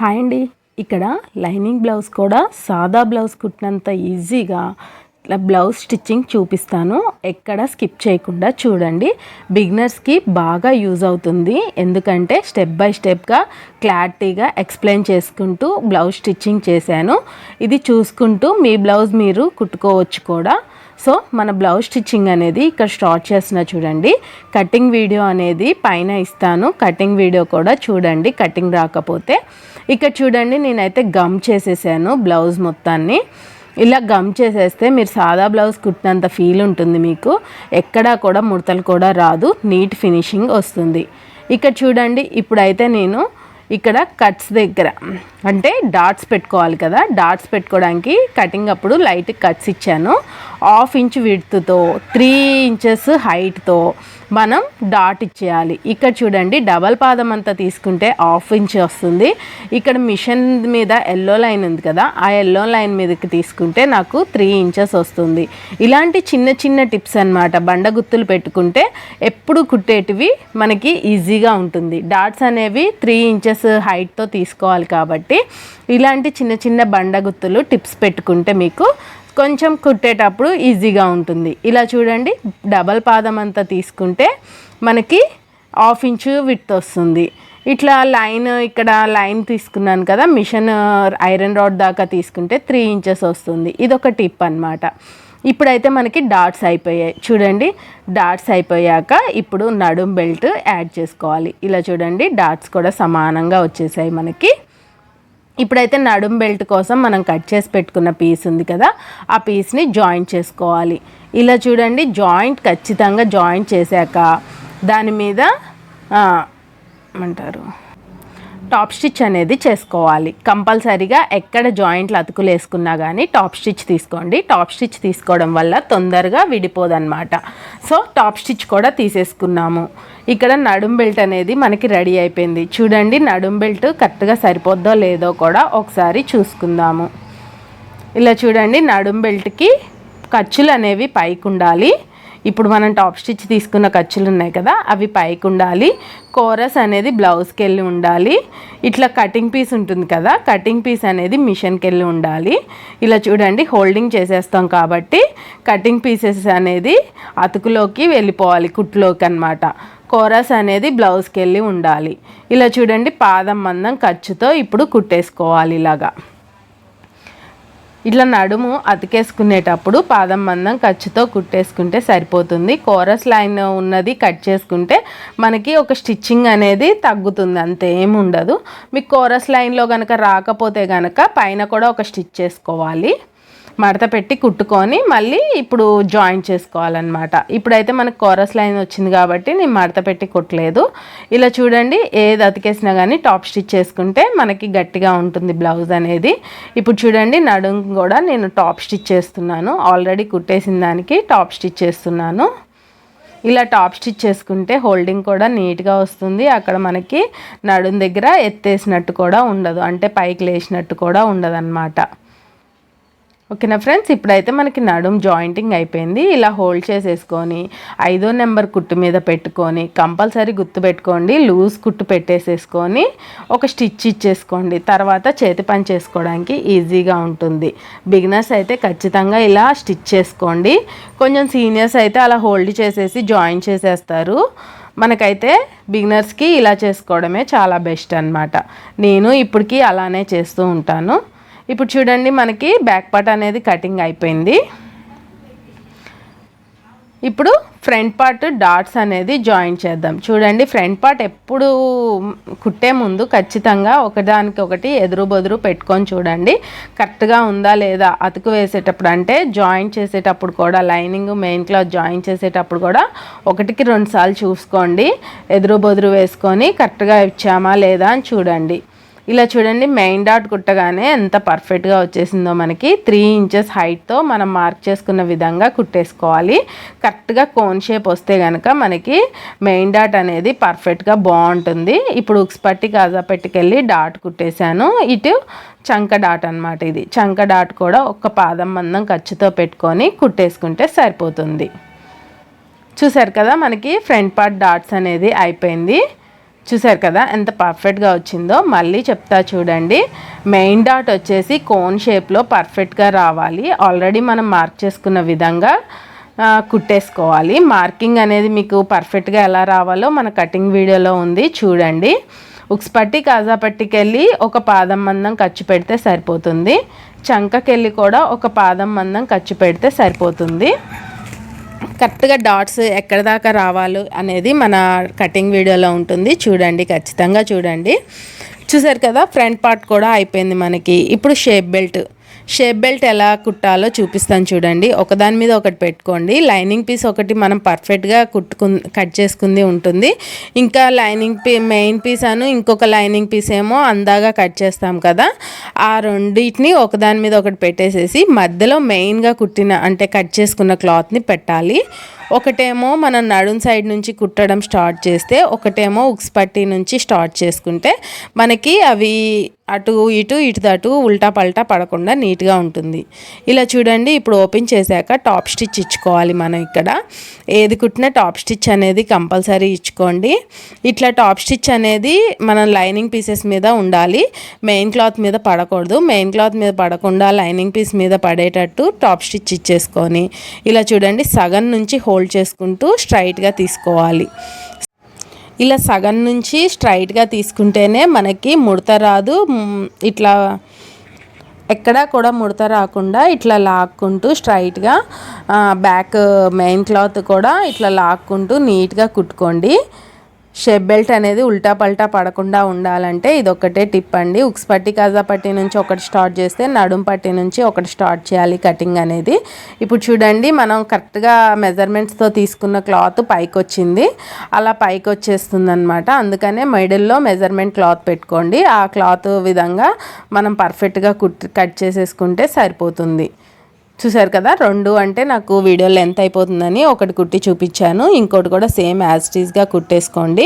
Hi అండి. ఇక్కడ lining blouse కూడా సాదా బ్లౌజ్ కుట్టినంత ఈజీగా ఇట్లా బ్లౌజ్ స్టిచ్చింగ్ చూపిస్తాను. ఎక్కడ స్కిప్ చేయకుండా చూడండి. బిగినర్స్కి బాగా యూజ్ అవుతుంది. ఎందుకంటే స్టెప్ బై స్టెప్గా క్లారిటీగా ఎక్స్ప్లెయిన్ చేసుకుంటూ బ్లౌజ్ స్టిచ్చింగ్ చేశాను. ఇది చూసుకుంటూ మీ బ్లౌజ్ మీరు కుట్టుకోవచ్చు కూడా. సో మన బ్లౌజ్ స్టిచ్చింగ్ అనేది ఇక్కడ స్టార్ట్ చేస్తున్నా చూడండి. కటింగ్ వీడియో అనేది పైన ఇస్తాను. కటింగ్ వీడియో కూడా చూడండి కటింగ్ రాకపోతే. ఇక్కడ చూడండి నేనైతే గమ్ చేసేసాను బ్లౌజ్ మొత్తాన్ని. ఇలా గమ్ చేసేస్తే మీరు సాదా బ్లౌజ్ కుట్టినంత ఫీల్ ఉంటుంది మీకు. ఎక్కడా కూడా ముడతలు కూడా రాదు, నీట్ ఫినిషింగ్ వస్తుంది. ఇక్కడ చూడండి ఇప్పుడైతే నేను ఇక్కడ కట్స్ దగ్గర అంటే డాట్స్ పెట్టుకోవాలి కదా, డాట్స్ పెట్టుకోవడానికి కటింగ్ అప్పుడు లైట్ కట్స్ ఇచ్చాను. 1/2 ఇంచ్ విడ్త్తో 3 ఇంచెస్ హైట్తో మనం డాట్ ఇచ్చేయాలి. ఇక్కడ చూడండి డబల్ పాదం అంతా తీసుకుంటే 1/2 ఇంచ్ వస్తుంది. ఇక్కడ మిషన్ మీద ఎల్లో లైన్ ఉంది కదా, ఆ ఎల్లో లైన్ మీదకి తీసుకుంటే నాకు 3 ఇంచెస్ వస్తుంది. ఇలాంటి చిన్న చిన్న టిప్స్ అన్నమాట. బండ గుత్తులు పెట్టుకుంటే ఎప్పుడు కుట్టేటివి మనకి ఈజీగా ఉంటుంది. డాట్స్ అనేవి 3 ఇంచెస్ హైట్తో తీసుకోవాలి కాబట్టి ఇలాంటి చిన్న చిన్న బండ గుత్తులు టిప్స్ పెట్టుకుంటే మీకు కొంచెం కుట్టేటప్పుడు ఈజీగా ఉంటుంది. ఇలా చూడండి డబల్ పాదం అంతా తీసుకుంటే మనకి 1/2 ఇంచ్ విడ్త్ వస్తుంది. ఇట్లా లైన్ ఇక్కడ లైన్ తీసుకున్నాను కదా, మిషన్ ఐరన్ రాడ్ దాకా తీసుకుంటే 3 ఇంచెస్ వస్తుంది. ఇదొక టిప్ అన్నమాట. ఇప్పుడైతే మనకి డాట్స్ అయిపోయాయి చూడండి. డాట్స్ అయిపోయాక ఇప్పుడు నడుం బెల్ట్ యాడ్ చేసుకోవాలి. ఇలా చూడండి డాట్స్ కూడా సమానంగా వచ్చేసాయి మనకి. ఇప్పుడైతే నడుం బెల్ట్ కోసం మనం కట్ చేసి పెట్టుకున్న పీస్ ఉంది కదా, ఆ పీస్ని జాయింట్ చేసుకోవాలి. ఇలా చూడండి జాయింట్ ఖచ్చితంగా జాయింట్ చేశాక దాని మీద ఏమంటారు టాప్ స్టిచ్ అనేది చేసుకోవాలి. కంపల్సరీగా ఎక్కడ జాయింట్లు అతుకులు వేసుకున్నా కానీ టాప్ స్టిచ్ తీసుకోండి. టాప్ స్టిచ్ తీసుకోవడం వల్ల తొందరగా విడిపోదన్నమాట. సో టాప్ స్టిచ్ కూడా తీసేసుకున్నాము. ఇక్కడ నడుం బెల్ట్ అనేది మనకి రెడీ అయిపోయింది. చూడండి నడుం బెల్ట్ కరెక్ట్గా సరిపోద్దో లేదో కూడా ఒకసారి చూసుకుందాము. ఇలా చూడండి నడుం బెల్ట్కి ఖర్చులు అనేవి పైకి ఉండాలి. ఇప్పుడు మనం టాప్ స్టిచ్ తీసుకున్న ఖర్చులు ఉన్నాయి కదా, అవి పైకి ఉండాలి. కోరస్ అనేది బ్లౌజ్కి వెళ్ళి ఉండాలి. ఇట్లా కటింగ్ పీస్ ఉంటుంది కదా, కటింగ్ పీస్ అనేది మిషన్కి వెళ్ళి ఉండాలి. ఇలా చూడండి హోల్డింగ్ చేసేస్తాం కాబట్టి కటింగ్ పీసెస్ అనేది అతుకులోకి వెళ్ళిపోవాలి, కుట్టులోకి అన్నమాట. కోరస్ అనేది బ్లౌజ్కి వెళ్ళి ఉండాలి. ఇలా చూడండి పాదం మందం ఖర్చుతో ఇప్పుడు కుట్టేసుకోవాలి. ఇలాగా ఇట్లా నడుము అతికేసుకునేటప్పుడు పాదం మందం ఖర్చుతో కుట్టేసుకుంటే సరిపోతుంది. కోరస్ లైన్ ఉన్నది కట్ చేసుకుంటే మనకి ఒక స్టిచ్చింగ్ అనేది తగ్గుతుంది, అంతే ఏమి ఉండదు. మీకు కోరస్ లైన్లో కనుక రాకపోతే కనుక పైన కూడా ఒక స్టిచ్ చేసుకోవాలి. మడత పెట్టి కుట్టుకొని మళ్ళీ ఇప్పుడు జాయింట్ చేసుకోవాలన్నమాట. ఇప్పుడైతే మనకు కోరస్ లైన్ వచ్చింది కాబట్టి నేను మడత పెట్టి కుట్టలేదు. ఇలా చూడండి ఏది అతికేసినా కానీ టాప్ స్టిచ్ చేసుకుంటే మనకి గట్టిగా ఉంటుంది బ్లౌజ్ అనేది. ఇప్పుడు చూడండి నడుం కూడా నేను టాప్ స్టిచ్ చేస్తున్నాను. ఆల్రెడీ కుట్టేసిన దానికి టాప్ స్టిచ్ చేస్తున్నాను. ఇలా టాప్ స్టిచ్ చేసుకుంటే హోల్డింగ్ కూడా నీట్గా వస్తుంది. అక్కడ మనకి నడుం దగ్గర ఎత్తేసినట్టు కూడా ఉండదు, అంటే పైకి లేచినట్టు కూడా ఉండదు అన్నమాట. ఓకేనా ఫ్రెండ్స్, ఇప్పుడైతే మనకి నడుం జాయింటింగ్ అయిపోయింది. ఇలా హోల్డ్ చేసేసుకొని 5వ నెంబర్ కుట్టు మీద పెట్టుకొని కంపల్సరీ గుర్తు పెట్టుకోండి, లూజ్ కుట్టు పెట్టేసేసుకొని ఒక స్టిచ్ ఇచ్చేసుకోండి. తర్వాత చేతి పని చేసుకోవడానికి ఈజీగా ఉంటుంది. బిగినర్స్ అయితే ఖచ్చితంగా ఇలా స్టిచ్ చేసుకోండి. కొంచెం సీనియర్స్ అయితే అలా హోల్డ్ చేసేసి జాయిన్ చేసేస్తారు. మనకైతే బిగినర్స్కి ఇలా చేసుకోవడమే చాలా బెస్ట్ అన్నమాట. నేను ఇప్పటికీ అలానే చేస్తూ ఉంటాను. ఇప్పుడు చూడండి మనకి బ్యాక్ పార్ట్ అనేది కటింగ్ అయిపోయింది. ఇప్పుడు ఫ్రంట్ పార్ట్ డాట్స్ అనేది జాయిన్ చేద్దాం. చూడండి ఫ్రంట్ పార్ట్ ఎప్పుడు కుట్టే ముందు ఖచ్చితంగా ఒకదానికొకటి ఎదురు బొదురు పెట్టుకొని చూడండి కరెక్ట్గా ఉందా లేదా. అతుకు వేసేటప్పుడు అంటే జాయిన్ చేసేటప్పుడు కూడా లైనింగ్ మెయిన్ క్లాత్ జాయిన్ చేసేటప్పుడు కూడా 1కి 2 సార్లు చూసుకోండి. ఎదురు బొదురు వేసుకొని కరెక్ట్గా ఇచ్చామా లేదా అని చూడండి. ఇలా చూడండి మెయిన్ డాట్ కుట్టగానే ఎంత పర్ఫెక్ట్గా వచ్చేసిందో మనకి. 3 ఇంచెస్ హైట్తో మనం మార్క్ చేసుకున్న విధంగా కుట్టేసుకోవాలి. కరెక్ట్గా కోన్ షేప్ వస్తే కనుక మనకి మెయిన్ డాట్ అనేది పర్ఫెక్ట్గా బాగుంటుంది. ఇప్పుడు ఉక్స్ పట్టి కాజా పెట్టికెళ్ళి డాట్ కుట్టేశాను. ఇటు చంక డాట్ అన్నమాట. ఇది చంక డాట్ కూడా ఒక పాదం మందం ఖర్చుతో పెట్టుకొని కుట్టేసుకుంటే సరిపోతుంది. చూసారు కదా మనకి ఫ్రంట్ పార్ట్ డాట్స్ అనేది అయిపోయింది. చూసారు కదా ఎంత పర్ఫెక్ట్గా వచ్చిందో. మళ్ళీ చెప్తా చూడండి. మెయిన్ డాట్ వచ్చేసి కోన్ షేప్లో పర్ఫెక్ట్గా రావాలి. ఆల్రెడీ మనం మార్క్ చేసుకున్న విధంగా కుట్టేసుకోవాలి. మార్కింగ్ అనేది మీకు పర్ఫెక్ట్గా ఎలా రావాలో మన కటింగ్ వీడియోలో ఉంది, చూడండి. ఉక్స్ పట్టి కాజా పట్టికి వెళ్ళి ఒక పాదం మందం ఖర్చు పెడితే సరిపోతుంది. చంకకెళ్ళి కూడా ఒక పాదం మందం ఖర్చు పెడితే సరిపోతుంది. కరెక్ట్గా డాట్స్ ఎక్కడ దాకా రావాలి అనేది మన కటింగ్ వీడియోలో ఉంటుంది, చూడండి, ఖచ్చితంగా చూడండి. చూసారు కదా, ఫ్రంట్ పార్ట్ కూడా అయిపోయింది మనకి. ఇప్పుడు షేప్ బెల్ట్ ఎలా కుట్టాలో చూపిస్తాను చూడండి. ఒకదాని మీద ఒకటి పెట్టుకోండి. లైనింగ్ పీస్ ఒకటి మనం పర్ఫెక్ట్గా కట్ చేసుకుంది ఉంటుంది. ఇంకా మెయిన్ పీస్ ఇంకొక లైనింగ్ పీస్ ఏమో అందాగా కట్ చేస్తాం కదా, ఆ రెండింటిని ఒకదాని మీద ఒకటి పెట్టేసేసి మధ్యలో మెయిన్గా కట్ చేసుకున్న క్లాత్ని పెట్టాలి. ఒకటేమో మనం నడుం సైడ్ నుంచి కుట్టడం స్టార్ట్ చేస్తే, ఒకటేమో ఉక్స్ పట్టి నుంచి స్టార్ట్ చేసుకుంటే మనకి అవి అటు అటు ఉల్టా పల్టా పడకుండా నీట్గా ఉంటుంది. ఇలా చూడండి. ఇప్పుడు ఓపెన్ చేశాక టాప్ స్టిచ్ ఇచ్చుకోవాలి. మనం ఇక్కడ ఏది కుట్టినా టాప్ స్టిచ్ అనేది కంపల్సరీ ఇచ్చుకోండి. ఇట్లా టాప్ స్టిచ్ అనేది మనం లైనింగ్ పీసెస్ మీద ఉండాలి, మెయిన్ క్లాత్ మీద పడకూడదు. మెయిన్ క్లాత్ మీద పడకుండా లైనింగ్ పీస్ మీద పడేటట్టు టాప్ స్టిచ్ ఇచ్చేసుకొని ఇలా చూడండి సగం నుంచి హోల్డ్ చేసుకుంటూ స్ట్రైట్గా తీసుకోవాలి. ఇలా సగం నుంచి స్ట్రైట్గా తీసుకుంటేనే మనకి ముడత రాదు. ఇట్లా ఎక్కడా కూడా ముడత రాకుండా ఇట్లా లాక్కుంటూ స్ట్రైట్గా బ్యాక్ మెయిన్ క్లాత్ కూడా ఇట్లా లాక్కుంటూ నీట్గా కుట్టుకోండి. షేప్ బెల్ట్ అనేది ఉల్టా పల్టా పడకుండా ఉండాలంటే ఇదొక్కటే టిప్ అండి. ఉక్స్ పట్టి కాజా పట్టి నుంచి ఒకటి స్టార్ట్ చేస్తే నడుం పట్టి నుంచి ఒకటి స్టార్ట్ చేయాలి కటింగ్ అనేది. ఇప్పుడు చూడండి, మనం కరెక్ట్గా మెజర్మెంట్స్తో తీసుకున్న క్లాత్ పైకి వచ్చింది, అలా పైకి వచ్చేస్తుంది అనమాట. అందుకనే మిడిల్లో మెజర్మెంట్ క్లాత్ పెట్టుకోండి. ఆ క్లాత్ విధంగా మనం పర్ఫెక్ట్గా కట్ చేసేసుకుంటే సరిపోతుంది. చూసారు కదా, రెండు అంటే నాకు వీడియో లెంత్ అయిపోతుందని ఒకటి కుట్టి చూపించాను. ఇంకోటి కూడా సేమ్ యాజ్ ఇట్ ఈస్గా కుట్టేసుకోండి.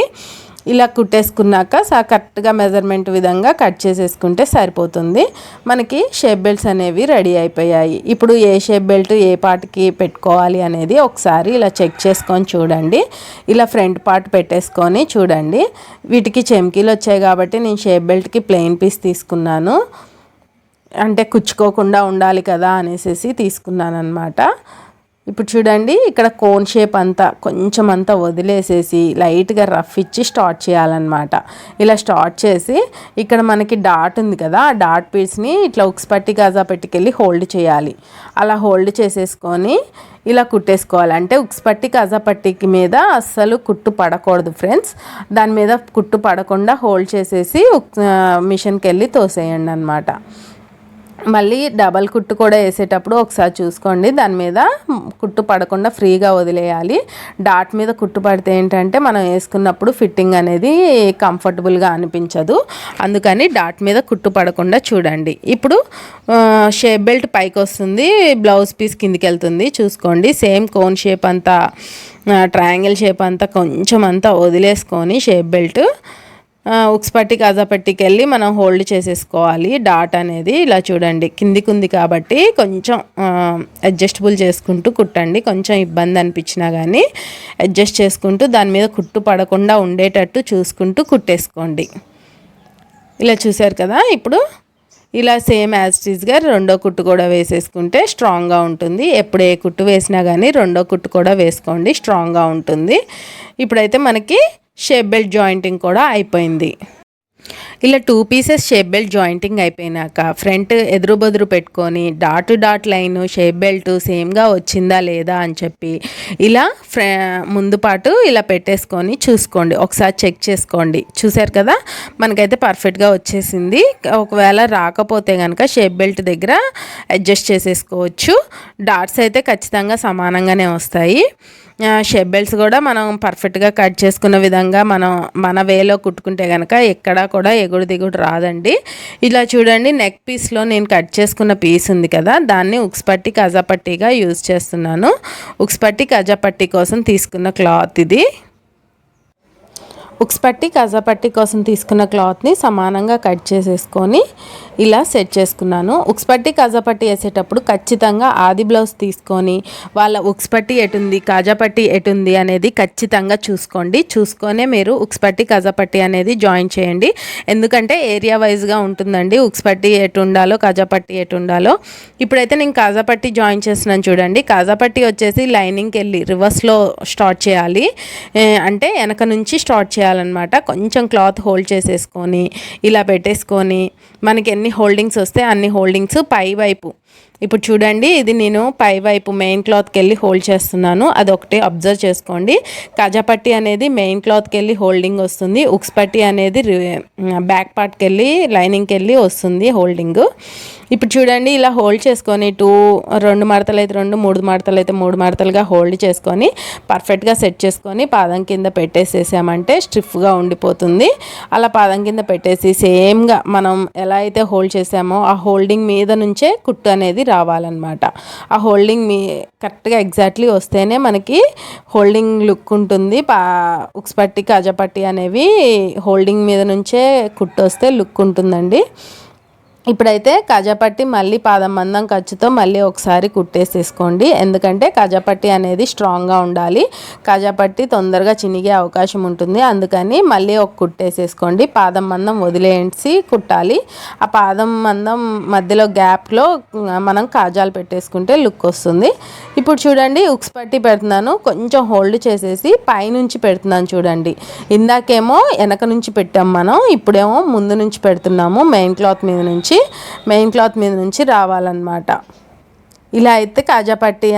ఇలా కుట్టేసుకున్నాక కరెక్ట్గా మెజర్మెంట్ విధంగా కట్ చేసేసుకుంటే సరిపోతుంది. మనకి షేప్ బెల్ట్స్ అనేవి రెడీ అయిపోయాయి. ఇప్పుడు ఏ షేప్ బెల్ట్ ఏ పార్ట్కి పెట్టుకోవాలి అనేది ఒకసారి ఇలా చెక్ చేసుకొని చూడండి. ఇలా ఫ్రంట్ పార్ట్ పెట్టేసుకొని చూడండి. వీటికి చెమ్కీలు వచ్చాయి కాబట్టి నేను షేప్ బెల్ట్కి ప్లెయిన్ పీస్ తీసుకున్నాను. అంటే కుచ్చుకోకుండా ఉండాలి కదా అనేసి తీసుకున్నాను అనమాట. ఇప్పుడు చూడండి, ఇక్కడ కోన్ షేప్ అంతా కొంచెం అంతా వదిలేసేసి లైట్గా రఫ్ ఇచ్చి స్టార్ట్ చేయాలన్నమాట. ఇలా స్టార్ట్ చేసి ఇక్కడ మనకి డాట్ ఉంది కదా, ఆ డాట్ పీస్ని ఇట్లా ఉక్స్ పట్టి గాజా పెట్టికెళ్ళి హోల్డ్ చేయాలి. అలా హోల్డ్ చేసేసుకొని ఇలా కుట్టేసుకోవాలి. అంటే ఉక్స్ పట్టి కాజా పట్టికి మీద అస్సలు కుట్టు పడకూడదు ఫ్రెండ్స్. దాని మీద కుట్టు పడకుండా హోల్డ్ చేసేసి మిషన్కి వెళ్ళి తోసేయండి అనమాట. మళ్ళీ డబల్ కుట్టు కూడా వేసేటప్పుడు ఒకసారి చూసుకోండి, దాని మీద కుట్టు పడకుండా ఫ్రీగా వదిలేయాలి. డాట్ మీద కుట్టు పడితే ఏంటంటే మనం వేసుకున్నప్పుడు ఫిట్టింగ్ అనేది కంఫర్టబుల్గా అనిపించదు. అందుకని డాట్ మీద కుట్టు పడకుండా చూడండి. ఇప్పుడు షేప్ బెల్ట్ పైకి వస్తుంది, బ్లౌజ్ పీస్ కిందికి వెళ్తుంది చూసుకోండి. సేమ్ కోన్ షేప్ అంతా ట్రయాంగిల్ షేప్ అంతా కొంచెం అంతా వదిలేసుకొని షేప్ బెల్ట్ ఉక్స్ పట్టి కాజా పట్టికి వెళ్ళి మనం హోల్డ్ చేసేసుకోవాలి. డాట్ అనేది ఇలా చూడండి కిందికి ఉంది కాబట్టి కొంచెం అడ్జస్టబుల్ చేసుకుంటూ కుట్టండి. కొంచెం ఇబ్బంది అనిపించినా కానీ అడ్జస్ట్ చేసుకుంటూ దాని మీద కుట్టు పడకుండా ఉండేటట్టు చూసుకుంటూ కుట్టేసుకోండి. ఇలా చూసారు కదా. ఇప్పుడు ఇలా సేమ్ యాజ్ ఇట్ ఈస్గా రెండో కుట్టు కూడా వేసేసుకుంటే స్ట్రాంగ్గా ఉంటుంది. ఎప్పుడు ఏ కుట్టు వేసినా కానీ రెండో కుట్టు కూడా వేసుకోండి, స్ట్రాంగ్గా ఉంటుంది. ఇప్పుడైతే మనకి షేప్ బెల్ట్ జాయింటింగ్ కూడా అయిపోయింది. ఇలా 2 పీసెస్ షేప్ బెల్ట్ జాయింటింగ్ అయిపోయినాక ఫ్రంట్ ఎదురు బదురు పెట్టుకొని డాట్ లైన్ షేప్ బెల్ట్ సేమ్గా వచ్చిందా లేదా అని చెప్పి ఇలా ముందు పాటు ఇలా పెట్టేసుకొని చూసుకోండి, ఒకసారి చెక్ చేసుకోండి. చూసారు కదా, మనకైతే పర్ఫెక్ట్గా వచ్చేసింది. ఒకవేళ రాకపోతే కనుక షేప్ బెల్ట్ దగ్గర అడ్జస్ట్ చేసేసుకోవచ్చు. డాట్స్ అయితే ఖచ్చితంగా సమానంగానే వస్తాయి. షేప్ బెల్ట్స్ కూడా మనం పర్ఫెక్ట్గా కట్ చేసుకున్న విధంగా మన వేలో కుట్టుకుంటే కనుక ఎక్కడా కూడా ఎగుడు దిగుడు రాదండి. ఇలా చూడండి, నెక్ పీస్లో నేను కట్ చేసుకున్న పీస్ ఉంది కదా, దాన్ని ఉక్స్ పట్టి కజా పట్టీగా యూజ్ చేస్తున్నాను. ఉక్స్ పట్టి కజా పట్టీ కోసం తీసుకున్న క్లాత్ ఇది. ఉక్స్ పట్టి కాజా పట్టి కోసం తీసుకున్న క్లాత్ని సమానంగా కట్ చేసేసుకొని ఇలా సెట్ చేసుకున్నాను. ఉక్స్ పట్టి కాజా పట్టి వేసేటప్పుడు ఖచ్చితంగా ఆది బ్లౌజ్ తీసుకొని వాళ్ళ ఉక్స్ పట్టి ఎటుంది కాజా పట్టి ఎటుంది అనేది ఖచ్చితంగా చూసుకొనే మీరు ఉక్స్ పట్టి కాజా పట్టి అనేది జాయిన్ చేయండి. ఎందుకంటే ఏరియా వైజ్గా ఉంటుందండి ఉక్స్ పట్టి ఎటు ఉండాలో కాజా పట్టి ఎటు ఉండాలో. ఇప్పుడైతే నేను కాజా పట్టి జాయిన్ చేస్తున్నాను చూడండి. కాజా పట్టి వచ్చేసి లైనింగ్కి వెళ్ళి రివర్స్లో స్టార్ట్ చేయాలి, అంటే వెనక నుంచి స్టార్ట్ చేయాలన్నమాట. కొంచెం క్లాత్ హోల్డ్ చేసేసుకొని ఇలా పెట్టేసుకొని మనకి ఎన్ని హోల్డింగ్స్ వస్తే అన్ని హోల్డింగ్స్ పై వైపు, ఇప్పుడు చూడండి ఇది నేను పై వైపు మెయిన్ క్లాత్కి వెళ్ళి హోల్డ్ చేస్తున్నాను, అదొకటి అబ్జర్వ్ చేసుకోండి. కాజా పట్టి అనేది మెయిన్ క్లాత్కి వెళ్ళి హోల్డింగ్ వస్తుంది, ఉక్స్ పట్టి అనేది బ్యాక్ పార్ట్కి వెళ్ళి లైనింగ్కి వెళ్ళి వస్తుంది హోల్డింగ్. ఇప్పుడు చూడండి ఇలా హోల్డ్ చేసుకొని 2 మడతలు అయితే 2, 3 మడతలు అయితే 3 మడతలుగా హోల్డ్ చేసుకొని పర్ఫెక్ట్గా సెట్ చేసుకొని పాదం కింద పెట్టేసేసామంటే స్టిఫ్గా ఉండిపోతుంది. అలా పాదం కింద పెట్టేసి సేమ్గా మనం ఎలా అయితే హోల్డ్ చేసామో ఆ హోల్డింగ్ మీద నుంచే కుట్టు అనేది రావాలన్నమాట. ఆ హోల్డింగ్ కరెక్ట్గా ఎగ్జాక్ట్లీ వస్తేనే మనకి హోల్డింగ్ లుక్ ఉంటుంది. ఉక్స్ పట్టి కాజా పట్టి అనేవి హోల్డింగ్ మీద నుంచే కుట్టు వస్తే లుక్ ఉంటుందండి. ఇప్పుడైతే కాజాపట్టి మళ్ళీ పాదం మందం ఖర్చుతో మళ్ళీ ఒకసారి కుట్టేసేసుకోండి. ఎందుకంటే కాజాపట్టి అనేది స్ట్రాంగ్గా ఉండాలి, కాజాపట్టి తొందరగా చినిగే అవకాశం ఉంటుంది. అందుకని మళ్ళీ ఒక కుట్టేసేసుకోండి. పాదం మందం వదిలేసి కుట్టాలి. ఆ పాదం మందం మధ్యలో గ్యాప్లో మనం కాజాలు పెట్టేసుకుంటే లుక్ వస్తుంది. ఇప్పుడు చూడండి ఉక్స్ పట్టి పెడుతున్నాను, కొంచెం హోల్డ్ చేసేసి పైనుంచి పెడుతున్నాను చూడండి. ఇందాకేమో వెనక నుంచి పెట్టాం మనం, ఇప్పుడేమో ముందు నుంచి పెడుతున్నాము. మెయిన్ క్లాత్ మీద నుంచి రావాలన్నమాట. ఇలా అయితే కాజా పట్టి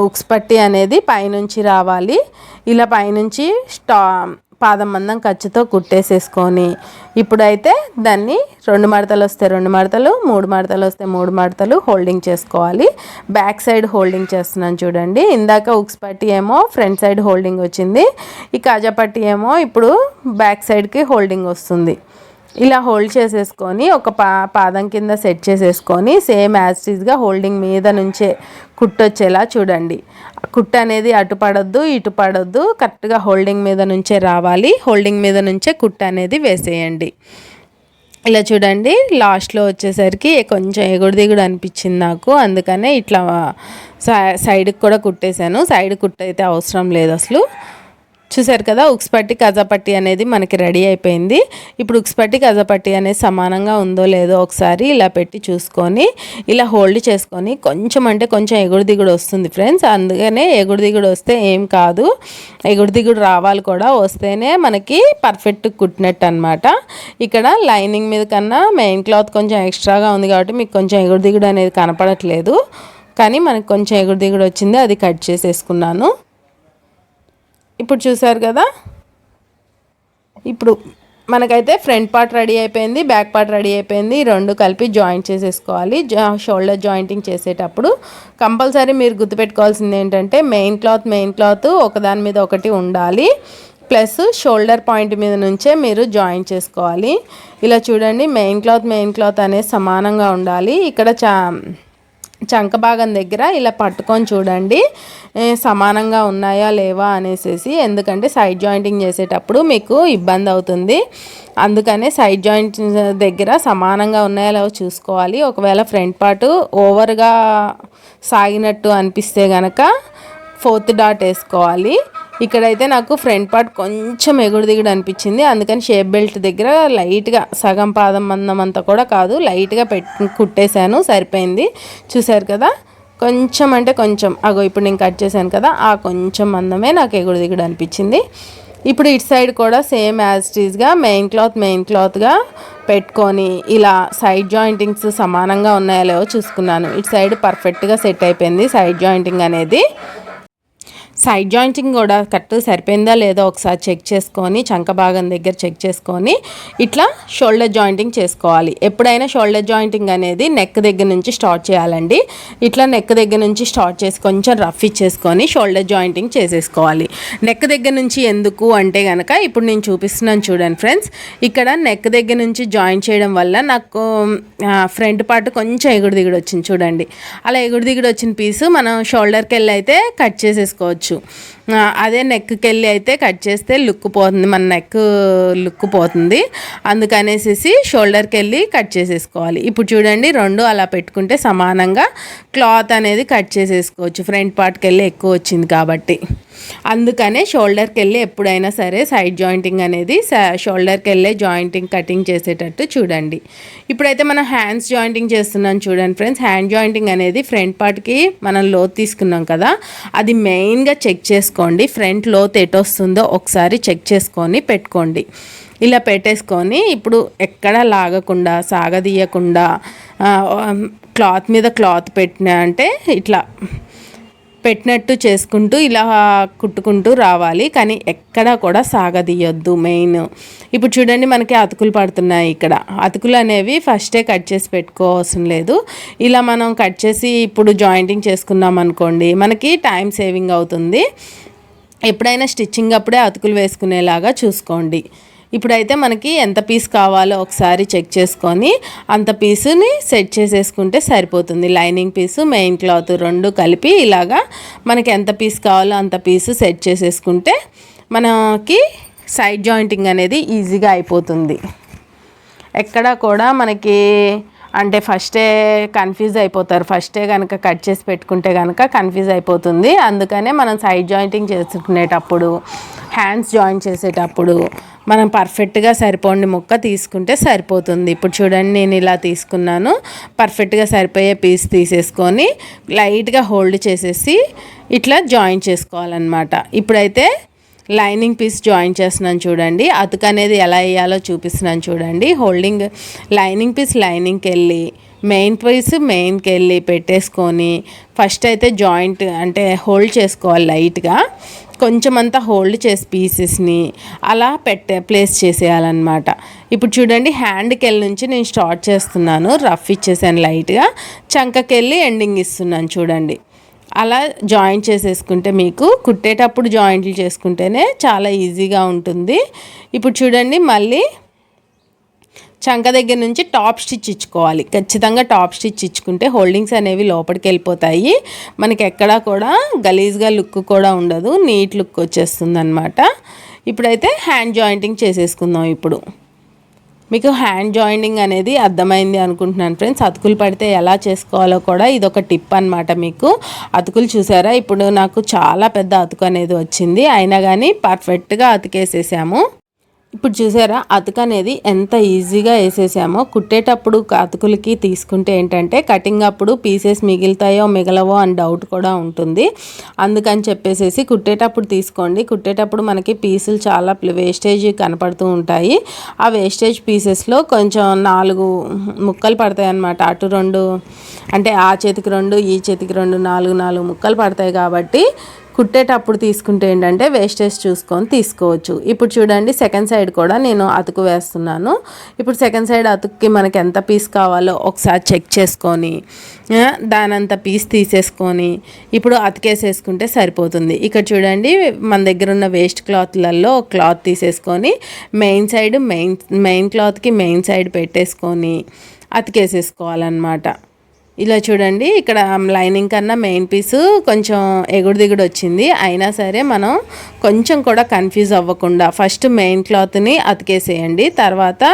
ఉక్స్ పట్టి అనేది పైనుంచి రావాలి. ఇలా పైనుంచి పాదం మందం ఖర్చుతో కుట్టేసేసుకొని ఇప్పుడైతే దాన్ని 2 మడతలు వస్తే 2 మడతలు, 3 మడతలు వస్తే 3 మడతలు హోల్డింగ్ చేసుకోవాలి. బ్యాక్ సైడ్ హోల్డింగ్ చేస్తున్నాను చూడండి. ఇందాక ఉక్స్ పట్టి ఏమో ఫ్రంట్ సైడ్ హోల్డింగ్ వచ్చింది, ఈ కాజా పట్టి ఏమో ఇప్పుడు బ్యాక్ సైడ్కి హోల్డింగ్ వస్తుంది. ఇలా హోల్డ్ చేసేసుకొని ఒక పాదం కింద సెట్ చేసేసుకొని సేమ్ యాజ్ టీజ్గా హోల్డింగ్ మీద నుంచే కుట్టు వచ్చేలా చూడండి. కుట్టు అనేది అటు పడొద్దు ఇటు పడొద్దు, కరెక్ట్గా హోల్డింగ్ మీద నుంచే రావాలి. హోల్డింగ్ మీద నుంచే కుట్టు అనేది వేసేయండి. ఇలా చూడండి లాస్ట్లో వచ్చేసరికి కొంచెం ఎగుడు దిగుడు అనిపించింది నాకు, అందుకనే ఇట్లా సైడ్కి కూడా కుట్టేశాను. సైడ్ కుట్టు అయితే అవసరం లేదు అసలు. చూసారు కదా ఉక్స్ పట్టి కాజా పట్టి అనేది మనకి రెడీ అయిపోయింది. ఇప్పుడు ఉక్స్ పట్టి కాజా పట్టి అనేది సమానంగా ఉందో లేదో ఒకసారి ఇలా పెట్టి చూసుకొని ఇలా హోల్డ్ చేసుకొని కొంచెం అంటే కొంచెం ఎగుడు దిగుడు వస్తుంది ఫ్రెండ్స్. అందుకనే ఎగుడు దిగుడు వస్తే ఏం కాదు, ఎగుడు దిగుడు రావాలి కూడా, వస్తేనే మనకి పర్ఫెక్ట్ కుట్టినట్టు అనమాట. ఇక్కడ లైనింగ్ మీద కన్నా మెయిన్ క్లాత్ కొంచెం ఎక్స్ట్రాగా ఉంది కాబట్టి మీకు కొంచెం ఎగుడు దిగుడు అనేది కనపడట్లేదు, కానీ మనకు కొంచెం ఎగుడు దిగుడు వచ్చింది, అది కట్ చేసేసుకున్నాను. ఇప్పుడు చూసారు కదా, ఇప్పుడు మనకైతే ఫ్రంట్ పార్ట్ రెడీ అయిపోయింది, బ్యాక్ పార్ట్ రెడీ అయిపోయింది. 2 కలిపి జాయింట్ చేసేసుకోవాలి. షోల్డర్ జాయింటింగ్ చేసేటప్పుడు కంపల్సరీ మీరు గుర్తుపెట్టుకోవాల్సింది ఏంటంటే మెయిన్ క్లాత్ ఒకదాని మీద ఒకటి ఉండాలి, ప్లస్ షోల్డర్ పాయింట్ మీద నుంచే మీరు జాయింట్ చేసుకోవాలి. ఇలా చూడండి మెయిన్ క్లాత్ అనేది సమానంగా ఉండాలి. ఇక్కడ చంక భాగం దగ్గర ఇలా పట్టుకొని చూడండి సమానంగా ఉన్నాయా లేవా అనేసి, ఎందుకంటే సైడ్ జాయింటింగ్ చేసేటప్పుడు మీకు ఇబ్బంది అవుతుంది. అందుకనే సైడ్ జాయింట్ దగ్గర సమానంగా ఉన్నాయా లేవో చూసుకోవాలి. ఒకవేళ ఫ్రంట్ పార్ట్ ఓవర్గా సాగినట్టు అనిపిస్తే కనుక 4th డాట్ వేసుకోవాలి. ఇక్కడైతే నాకు ఫ్రంట్ పార్ట్ కొంచెం ఎగుడు దిగుడు అనిపించింది, అందుకని షేప్ బెల్ట్ దగ్గర లైట్గా సగం పాదం మందం అంతా కూడా కాదు, లైట్గా కుట్టేశాను, సరిపోయింది. చూసారు కదా కొంచెం అంటే కొంచెం, ఇప్పుడు నేను కట్ చేశాను కదా ఆ కొంచెం మందమే నాకు ఎగుడు దిగుడు అనిపించింది. ఇప్పుడు ఇటు సైడ్ కూడా సేమ్ యాజ్ టీజ్గా మెయిన్ క్లాత్గా పెట్టుకొని ఇలా సైడ్ జాయింటింగ్స్ సమానంగా ఉన్నాయో లేవో చూసుకున్నాను. ఇటు సైడ్ పర్ఫెక్ట్గా సెట్ అయిపోయింది సైడ్ జాయింటింగ్ అనేది. సైడ్ జాయింటింగ్ కూడా కరెక్ట్ సరిపోయిందా లేదో ఒకసారి చెక్ చేసుకొని చంక భాగం దగ్గర చెక్ చేసుకొని ఇట్లా షోల్డర్ జాయింటింగ్ చేసుకోవాలి. ఎప్పుడైనా షోల్డర్ జాయింటింగ్ అనేది నెక్ దగ్గర నుంచి స్టార్ట్ చేయాలండి. ఇట్లా నెక్ దగ్గర నుంచి స్టార్ట్ చేసి కొంచెం రఫ్ ఇచ్చేసుకొని షోల్డర్ జాయింటింగ్ చేసేసుకోవాలి. నెక్ దగ్గర నుంచి ఎందుకు అంటే కనుక ఇప్పుడు నేను చూపిస్తున్నాను చూడండి ఫ్రెండ్స్, ఇక్కడ నెక్ దగ్గర నుంచి జాయిన్ చేయడం వల్ల నాకు ఫ్రంట్ పార్ట్ కొంచెం ఎగుడు దిగుడు వచ్చింది చూడండి. అలా ఎగుడు దిగుడు వచ్చిన పీసు మనం షోల్డర్కి వెళ్ళి అయితే కట్ చేసేసుకోవచ్చు. చేసుకోవచ్చు. అదే నెక్కి వెళ్ళి అయితే కట్ చేస్తే లుక్ పోతుంది, మన నెక్ లుక్ పోతుంది. అందుకనేసి షోల్డర్కి వెళ్ళి కట్ చేసేసుకోవాలి. ఇప్పుడు చూడండి రెండు అలా పెట్టుకుంటే సమానంగా క్లాత్ అనేది కట్ చేసేసుకోవచ్చు. ఫ్రంట్ పార్ట్కి వెళ్ళి ఎక్కువ వచ్చింది కాబట్టి అందుకనే షోల్డర్కి వెళ్ళి ఎప్పుడైనా సరే సైడ్ జాయింటింగ్ అనేది షోల్డర్కి వెళ్ళే జాయింటింగ్ కటింగ్ చేసేటట్టు చూడండి. ఇప్పుడైతే మనం హ్యాండ్స్ జాయింటింగ్ చేస్తున్నాం చూడండి ఫ్రెండ్స్. హ్యాండ్ జాయింటింగ్ అనేది ఫ్రంట్ పార్ట్కి మనం లోతు తీసుకున్నాం కదా, అది మెయిన్గా చెక్ చేసుకోండి. ఫ్రంట్ లోతు ఎటు వస్తుందో ఒకసారి చెక్ చేసుకొని పెట్టుకోండి. ఇలా పెట్టేసుకొని ఇప్పుడు ఎక్కడ లాగకుండా సాగదీయకుండా క్లాత్ మీద క్లాత్ పెట్టినా అంటే ఇట్లా పెట్టినట్టు చేసుకుంటూ ఇలా కుట్టుకుంటూ రావాలి, కానీ ఎక్కడా కూడా సాగదీయొద్దు మెయిన్. ఇప్పుడు చూడండి మనకి అతుకులు పడుతున్నాయి. ఇక్కడ అతుకులు అనేవి ఫస్టే కట్ చేసి పెట్టుకోవాల్సిన లేదు. ఇలా మనం కట్ చేసి ఇప్పుడు జాయింటింగ్ చేసుకున్నాం అనుకోండి, మనకి టైం సేవింగ్ అవుతుంది. ఎప్పుడైనా స్టిచ్చింగ్ అప్పుడే అతుకులు వేసుకునేలాగా చూసుకోండి. ఇప్పుడైతే మనకి ఎంత పీస్ కావాలో ఒకసారి చెక్ చేసుకొని అంత పీసుని సెట్ చేసేసుకుంటే సరిపోతుంది. లైనింగ్ పీసు మెయిన్ క్లాత్ రెండు కలిపి ఇలాగా మనకి ఎంత పీస్ కావాలో అంత పీసు సెట్ చేసేసుకుంటే మనకి సైడ్ జాయింటింగ్ అనేది ఈజీగా అయిపోతుంది. ఎక్కడ కూడా మనకి అంటే ఫస్టే కన్ఫ్యూజ్ అయిపోతారు. ఫస్టే కనుక కట్ చేసి పెట్టుకుంటే కనుక కన్ఫ్యూజ్ అయిపోతుంది. అందుకనే మనం సైడ్ జాయింటింగ్ చేసుకునేటప్పుడు హ్యాండ్స్ జాయిన్ చేసేటప్పుడు మనం పర్ఫెక్ట్గా సరిపోండి ముక్క తీసుకుంటే సరిపోతుంది. ఇప్పుడు చూడండి నేను ఇలా తీసుకున్నాను. పర్ఫెక్ట్గా సరిపోయే పీస్ తీసేసుకొని లైట్గా హోల్డ్ చేసేసి ఇట్లా జాయిన్ చేసుకోవాలన్నమాట. ఇప్పుడైతే లైనింగ్ పీస్ జాయిన్ చేస్తున్నాను చూడండి. అతుకు అనేది ఎలా వేయాలో చూపిస్తున్నాను చూడండి. హోల్డింగ్ లైనింగ్ పీస్ లైనింగ్కి వెళ్ళి మెయిన్ పీస్ మెయిన్కి వెళ్ళి పెట్టేసుకొని ఫస్ట్ అయితే జాయింట్ అంటే హోల్డ్ చేసుకోవాలి. లైట్గా కొంచెం అంతా హోల్డ్ చేసి పీసెస్ని అలా ప్లేస్ చేసేయాలన్నమాట. ఇప్పుడు చూడండి హ్యాండ్కి వెళ్ళి నుంచి నేను స్టార్ట్ చేస్తున్నాను. రఫ్ ఇచ్చేసాను లైట్గా, చంకకి వెళ్ళి ఎండింగ్ ఇస్తున్నాను చూడండి. అలా జాయింట్ చేసేసుకుంటే మీకు కుట్టేటప్పుడు జాయింట్లు చేసుకుంటేనే చాలా ఈజీగా ఉంటుంది. ఇప్పుడు చూడండి మళ్ళీ చంక దగ్గర నుంచి టాప్ స్టిచ్ ఇచ్చుకోవాలి. ఖచ్చితంగా టాప్ స్టిచ్ ఇచ్చుకుంటే హోల్డింగ్స్ అనేవి లోపలికి వెళ్ళిపోతాయి. మనకి ఎక్కడా కూడా గలీజ్గా లుక్ కూడా ఉండదు, నీట్ లుక్ వచ్చేస్తుంది అనమాట. ఇప్పుడైతే హ్యాండ్ జాయింటింగ్ చేసేసుకుందాం. ఇప్పుడు మీకు హ్యాండ్ జాయింటింగ్ అనేది అర్థమైంది అనుకుంటున్నాను ఫ్రెండ్స్. అతుకులు పడితే ఎలా చేసుకోవాలో కూడా ఇదొక టిప్ అనమాట. మీకు అతుకులు చూసారా, ఇప్పుడు నాకు చాలా పెద్ద అతుకు అనేది వచ్చింది, అయినా కానీ పర్ఫెక్ట్గా అతికేసేసాము. ఇప్పుడు చూసారా అతుకు అనేది ఎంత ఈజీగా వేసేసామో. కుట్టేటప్పుడు అతుకులకి తీసుకుంటే ఏంటంటే కటింగ్ అప్పుడు పీసెస్ మిగులుతాయో మిగలవో అని డౌట్ కూడా ఉంటుంది. అందుకని చెప్పేసి కుట్టేటప్పుడు తీసుకోండి. కుట్టేటప్పుడు మనకి పీసులు చాలా వేస్టేజ్ కనపడుతూ ఉంటాయి. ఆ వేస్టేజ్ పీసెస్లో కొంచెం 4 ముక్కలు పడతాయి అన్నమాట. అటు 2 అంటే ఆ చేతికి 2 ఈ చేతికి 2 4 ముక్కలు పడతాయి. కాబట్టి కుట్టేటప్పుడు తీసుకుంటే ఏంటంటే వేస్టేజ్ చూసుకొని తీసుకోవచ్చు. ఇప్పుడు చూడండి సెకండ్ సైడ్ కూడా నేను అతుకు వేస్తున్నాను. ఇప్పుడు సెకండ్ సైడ్ అతుక్కి మనకి ఎంత పీస్ కావాలో ఒకసారి చెక్ చేసుకొని దానంత పీస్ తీసేసుకొని ఇప్పుడు అతికేసేసుకుంటే సరిపోతుంది. ఇక్కడ చూడండి మన దగ్గర ఉన్న వేస్ట్ క్లాత్లలో క్లాత్ తీసేసుకొని మెయిన్ క్లాత్కి మెయిన్ సైడ్ పెట్టేసుకొని అతికేసేసుకోవాలన్నమాట. ఇలా చూడండి ఇక్కడ లైనింగ్ కన్నా మెయిన్ పీసు కొంచెం ఎగుడు దిగుడు వచ్చింది. అయినా సరే మనం కొంచెం కూడా కన్ఫ్యూజ్ అవ్వకుండా ఫస్ట్ మెయిన్ క్లాత్ని అతికేసేయండి, తర్వాత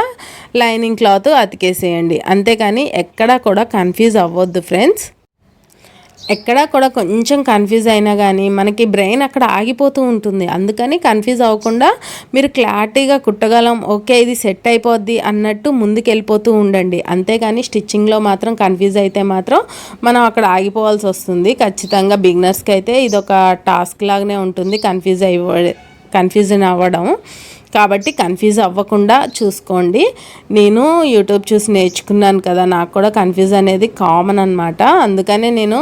లైనింగ్ క్లాత్ అతికేసేయండి. అంతేకాని ఎక్కడా కూడా కన్ఫ్యూజ్ అవ్వద్దు ఫ్రెండ్స్. ఎక్కడా కూడా కొంచెం కన్ఫ్యూజ్ అయినా కానీ మనకి బ్రెయిన్ అక్కడ ఆగిపోతూ ఉంటుంది. అందుకని కన్ఫ్యూజ్ అవ్వకుండా మీరు క్లారిటీగా కుట్టగలం, ఓకే ఇది సెట్ అయిపోద్ది అన్నట్టు ముందుకు వెళ్ళిపోతూ ఉండండి. అంతేగాని స్టిచ్చింగ్లో మాత్రం కన్ఫ్యూజ్ అయితే మాత్రం మనం అక్కడ ఆగిపోవాల్సి వస్తుంది. ఖచ్చితంగా బిగినర్స్కి అయితే ఇదొక టాస్క్ లాగానే ఉంటుంది కన్ఫ్యూజన్ అవ్వడం. కాబట్టి కన్ఫ్యూజ్ అవ్వకుండా చూసుకోండి. నేను యూట్యూబ్ చూసి నేర్చుకున్నాను కదా, నాకు కూడా కన్ఫ్యూజ్ అనేది కామన్ అనమాట. అందుకనే నేను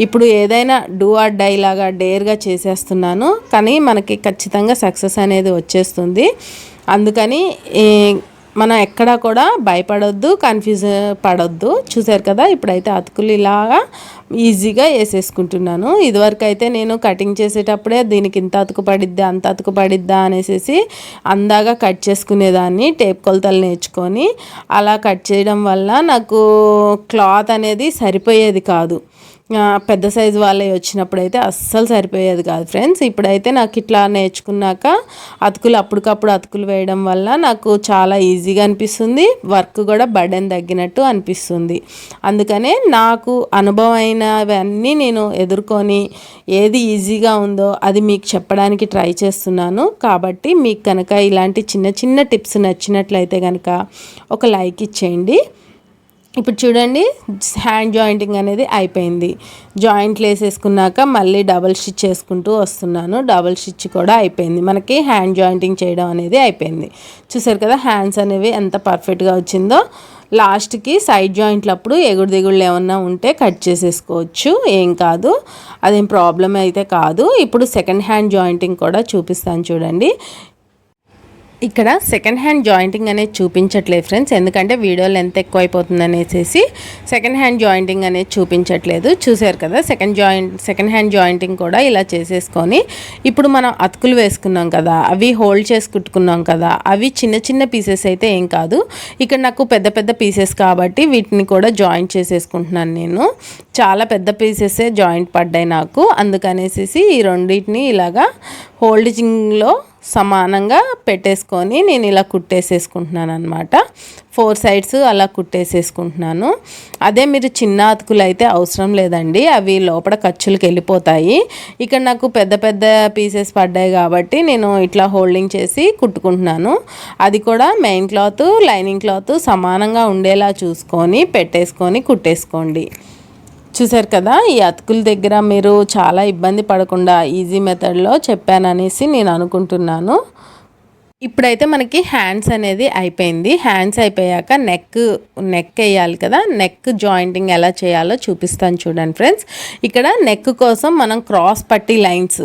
ఇప్పుడు ఏదైనా డూ ఆర్ డై లాగా డేర్గా చేసేస్తున్నాను, కానీ మనకి ఖచ్చితంగా సక్సెస్ అనేది వచ్చేస్తుంది. అందుకని మనం ఎక్కడా కూడా భయపడొద్దు, కన్ఫ్యూజ్ పడొద్దు. చూసారు కదా ఇప్పుడైతే అతుకులు ఇలాగా ఈజీగా వేసేసుకుంటున్నాను. ఇదివరకు అయితే నేను కటింగ్ చేసేటప్పుడే దీనికి ఇంత అతుకు పడిద్దా అంత అతుకు పడిద్దా అనేసి అందాగా కట్ చేసుకునేదాన్ని. టేప్ కొలతలు నేర్చుకొని అలా కట్ చేయడం వల్ల నాకు క్లాత్ అనేది సరిపోయేది కాదు. పెద్ద సైజు వాళ్ళవి వచ్చినప్పుడు అయితే అస్సలు సరిపోయేది కాదు ఫ్రెండ్స్. ఇప్పుడైతే నాకు ఇట్లా నేర్చుకున్నాక అప్పటికప్పుడు అతుకులు వేయడం వల్ల నాకు చాలా ఈజీగా అనిపిస్తుంది, వర్క్ కూడా బర్డెన్ తగ్గినట్టు అనిపిస్తుంది. అందుకనే నాకు అనుభవం అయినవన్నీ నేను ఎదుర్కొని ఏది ఈజీగా ఉందో అది మీకు చెప్పడానికి ట్రై చేస్తున్నాను. కాబట్టి మీకు కనుక ఇలాంటి చిన్న చిన్న టిప్స్ నచ్చినట్లయితే కనుక ఒక లైక్ ఇచ్చేయండి. ఇప్పుడు చూడండి, హ్యాండ్ జాయింటింగ్ అనేది అయిపోయింది. జాయింట్లు వేసేసుకున్నాక మళ్ళీ డబల్ స్టిచ్ చేసుకుంటూ వస్తున్నాను. డబల్ స్టిచ్ కూడా అయిపోయింది. మనకి హ్యాండ్ జాయింటింగ్ చేయడం అనేది అయిపోయింది. చూసారు కదా హ్యాండ్స్ అనేవి ఎంత పర్ఫెక్ట్గా వచ్చిందో. లాస్ట్కి సైడ్ జాయింట్లప్పుడు ఎగుడు దిగుళ్ళు ఏమన్నా ఉంటే కట్ చేసేసుకోవచ్చు, ఏం కాదు, అదేం ప్రాబ్లం అయితే కాదు. ఇప్పుడు సెకండ్ హ్యాండ్ జాయింటింగ్ కూడా చూపిస్తాను చూడండి. ఇక్కడ సెకండ్ హ్యాండ్ జాయింటింగ్ అనేది చూపించట్లేదు ఫ్రెండ్స్, ఎందుకంటే వీడియోలో ఎంత ఎక్కువ అయిపోతుంది అనేసి సెకండ్ హ్యాండ్ జాయింటింగ్ అనేది చూపించట్లేదు. చూసారు కదా సెకండ్ హ్యాండ్ జాయింటింగ్ కూడా ఇలా చేసేసుకొని ఇప్పుడు మనం అతుకులు వేసుకున్నాం కదా, అవి హోల్డ్ చేసి కుట్టుకున్నాం కదా, అవి చిన్న చిన్న పీసెస్ అయితే ఏం కాదు. ఇక్కడ నాకు పెద్ద పెద్ద పీసెస్ కాబట్టి వీటిని కూడా జాయింట్ చేసేసుకుంటున్నాను. నేను చాలా పెద్ద పీసెసే జాయింట్ పడ్డాయి నాకు, అందుకనేసి ఈ రెండింటిని ఇలాగా హోల్డింగ్లో సమానంగా పెట్టేసుకొని నేను ఇలా కుట్టేసేసుకుంటున్నాను అనమాట. 4 సైడ్స్ అలా కుట్టేసేసుకుంటున్నాను. అదే మీరు చిన్న అతుకులు అయితే అవసరం లేదండి, అవి లోపల ఖర్చులకు వెళ్ళిపోతాయి. ఇక్కడ నాకు పెద్ద పెద్ద పీసెస్ పడ్డాయి కాబట్టి నేను ఇట్లా హోల్డింగ్ చేసి కుట్టుకుంటున్నాను. అది కూడా మెయిన్ క్లాత్ లైనింగ్ క్లాత్ సమానంగా ఉండేలా చూసుకొని పెట్టేసుకొని కుట్టేసుకోండి. చూసారు కదా, ఈ అతుకుల దగ్గర మీరు చాలా ఇబ్బంది పడకుండా ఈజీ మెథడ్లో చెప్పాననేసి నేను అనుకుంటున్నాను. ఇప్పుడైతే మనకి హ్యాండ్స్ అనేది అయిపోయింది. హ్యాండ్స్ అయిపోయాక నెక్ వేయాలి కదా, నెక్ జాయింటింగ్ ఎలా చేయాలో చూపిస్తాను చూడండి ఫ్రెండ్స్. ఇక్కడ నెక్ కోసం మనం క్రాస్ పట్టీ లైన్స్,